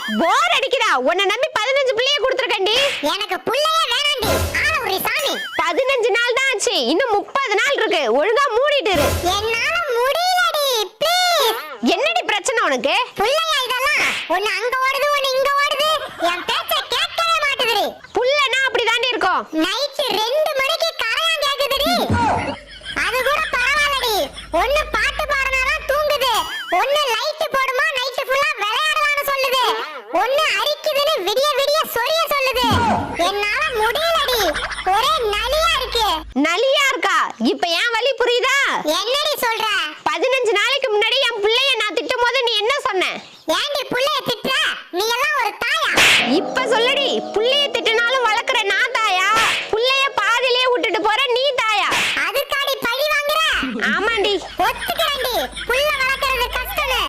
போர் அடிக்குதா? உன்னை நம்பி 15 பிள்ளைய கொடுத்துருக்கேன்டி. எனக்கு புள்ளையே வேணாண்டி. ஆள ஒரு சாமி. 15 நாள் தான் ஆச்சு, இன்னும் 30 நாள் இருக்கு. ஒழுங்கா மூடிட்டு இரு. என்னால முடியலடி, ப்ளீஸ். என்னடி பிரச்சனை உனக்கு? புள்ளையா இதெல்லாம்? ஒன்னு அங்க ஓடுது, ஒன்னு இங்க ஓடுது. என் பேச்ச கேட்கவே மாட்டேங்குது. புள்ளனா அப்படிதாண்டி இருக்கும். நைட் 2 மணிக்கு கரையான் கேக்குதுடி. அது கூட பரவாயில்லடி. ஒன்னு பாட்டு பாடுனாதான் தூங்குது, ஒன்னு லைட் போடுமா நைட் ஃபுல்லா விளையாடலாம்னு சொல்லுது, ஒன்னு அரிக்குதுன்னு விடிய விடிய சொரிய சொல்லுது. என்னால முடியலடி. ஒரே நலியா இருக்கு. நலியா இருக்கா? இப்ப ஏன் வலி புரியுதா? என்னடி